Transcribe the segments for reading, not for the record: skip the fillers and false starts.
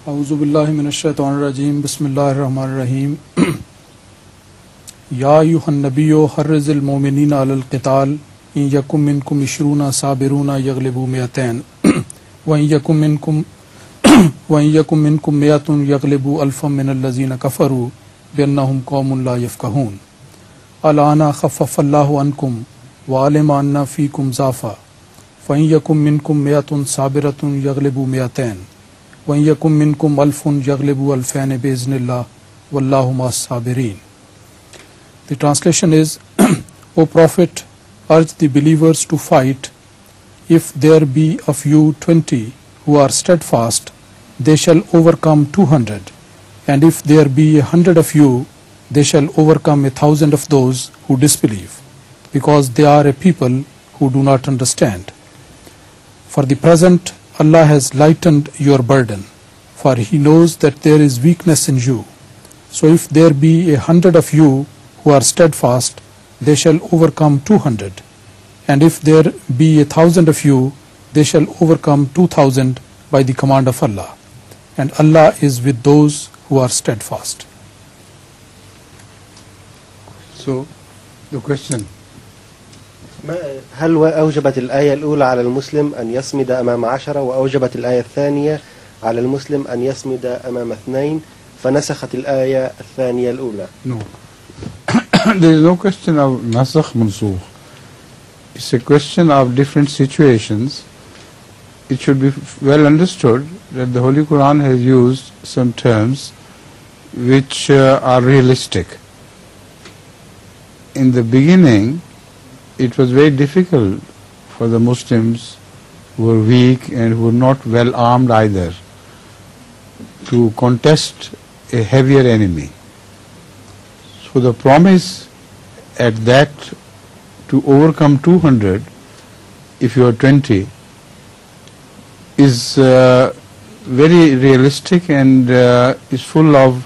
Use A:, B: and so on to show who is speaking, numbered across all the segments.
A: औज़ु बिल्लाहि मिनश्शैतानिर रजीम बिस्मिल्लाहिर रहमानिर रहीम या अय्युहन नबिय्यु हर्रिज़िल मोमिनीना अलल क़िताल इन यकुम मिनकुम इश्रूना साबिरूना यग़लिबू मिअतैन व इन यकुम मिनकुम मिअतुन यग़लिबू अल्फ़म मिनल्लज़ीना कफ़रू बिअन्नहुम क़ौमुन ला यफ़क़हून अलआना ख़फ़फ़ल्लाहु अन्कुम व अलिमा अन्ना फ़ीकुम ज़ाफ़ा फ़इन यकुम मिनकुम मिअतुन साबिरतुन यग़लिबू मिअतैन व इन यकुम मिनकुम अल्फ़ुन यग़लिबू अल्फ़ैन बिइज़्निल्लाह वल्लाहु मअस-साबिरीन. The translation is, O Prophet, urge the believers to fight. If there be of you 20 who are steadfast, they shall overcome 200. And if there be 100 of you, they shall overcome 1,000 of those who disbelieve, because they are a people who do not understand. For the present, Allah has lightened your burden, for He knows that there is weakness in you. So if there be 100 of you who are steadfast, they shall overcome 200. And if there be 1,000 of you, they shall overcome 2,000 by the command of Allah. And Allah is with those who are steadfast.
B: So, the question.
C: هل أوجبت الآية الأولى على المسلم أن يصمد أمام 10 وأوجبت الآية الثانية على المسلم أن يصمد أمام 2 فنسخت الآية الثانية الأولى؟
B: No. There is no question of nasakh mansukh. It's a question of different situations. It should be well understood that the Holy Quran has used some terms which are realistic. In the beginning, it was very difficult for the Muslims who were weak and who were not well armed either to contest a heavier enemy. So the promise at that to overcome 200 if you are 20 is very realistic and is full of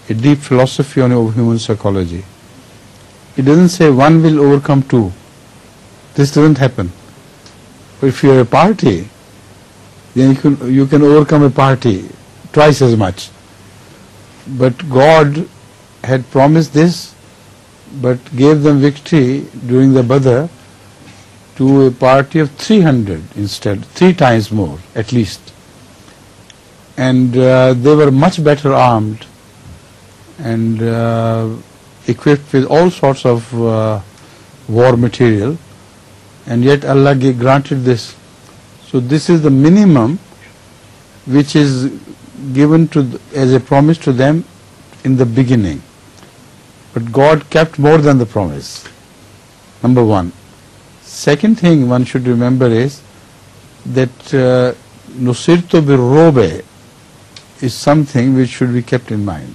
B: a deep philosophy on human psychology. It doesn't say one will overcome 2. This doesn't happen. But if you are a party, then you can overcome a party twice as much. But God had promised this, but gave them victory during the Badr to a party of 300 instead, 3 times more at least. And they were much better armed and equipped with all sorts of war material, and yet Allah granted this. So this is the minimum which is given as a promise to them in the beginning. But God kept more than the promise. Number one. Second thing one should remember is that nusirtu birrobe is something which should be kept in mind.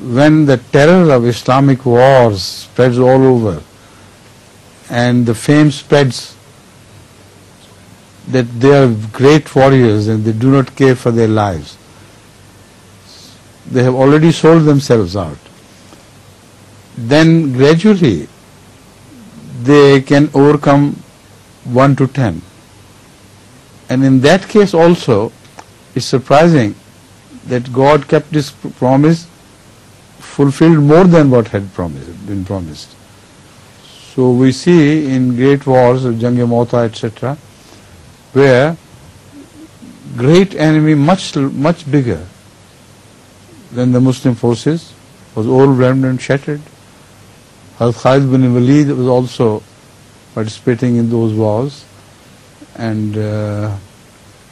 B: When the terror of Islamic wars spreads all over and the fame spreads that they are great warriors and they do not care for their lives, they have already sold themselves out. Then gradually they can overcome 1 to 10. And in that case also, it's surprising that God kept this promise, fulfilled more than what had been promised. So we see in great wars of Jang-e-Mauta, etc., where great enemy much bigger than the Muslim forces was overwhelmed and shattered. Hazrat Khalid bin Walid was also participating in those wars, and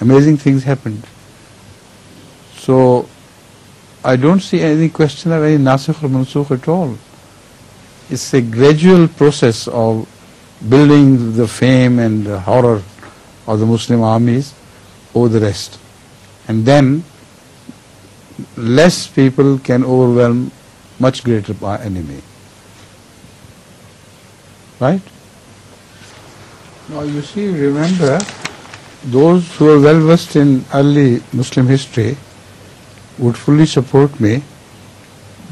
B: amazing things happened. So I don't see any question of any nasikh or mansukh at all. It's a gradual process of building the fame and the horror of the Muslim armies over the rest. And then less people can overwhelm much greater enemy. Right? Now you see, remember, those who are well versed in early Muslim history would fully support me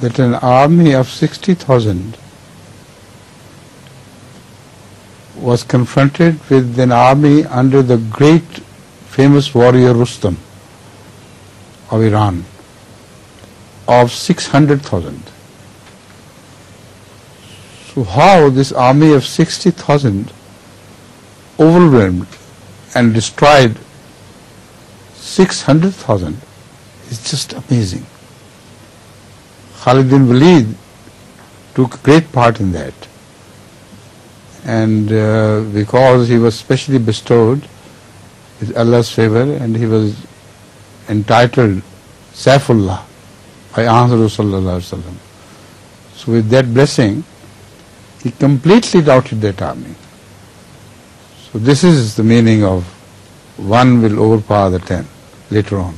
B: that an army of 60,000 was confronted with an army under the great famous warrior Rustam. of Iran of 600,000. So how this army of 60,000 overwhelmed and destroyed 600,000 is just amazing. Khalid bin Walid took great part in that, and because he was specially bestowed with Allah's favor and he was entitled Saifullah by Ahmad sallallahu alaihi wasallam. So with that blessing, he completely routed that army. So this is the meaning of one will overpower the 10 later on.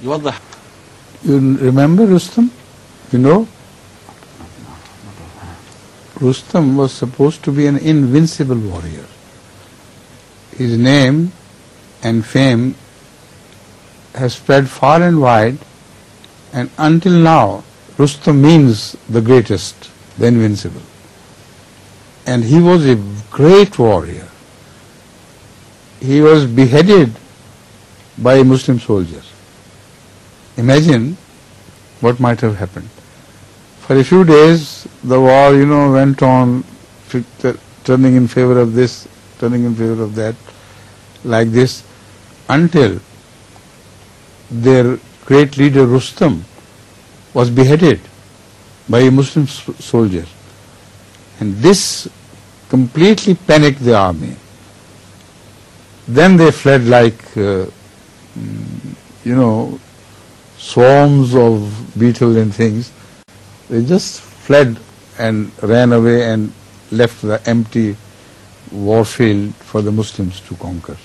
D: يوضح.
B: You remember Rustam? You know? Rustam was supposed to be an invincible warrior. His name and fame has spread far and wide, and until now Rustam means the greatest, the invincible. And he was a great warrior. He was beheaded by a Muslim soldier. Imagine what might have happened. For a few days the war, went on, turning in favor of this, turning in favor of that, like this, until their great leader Rustam was beheaded by a Muslim soldier. And this completely panicked the army. Then they fled like, swarms of beetles and things. They just fled and ran away and left the empty war field for the Muslims to conquer.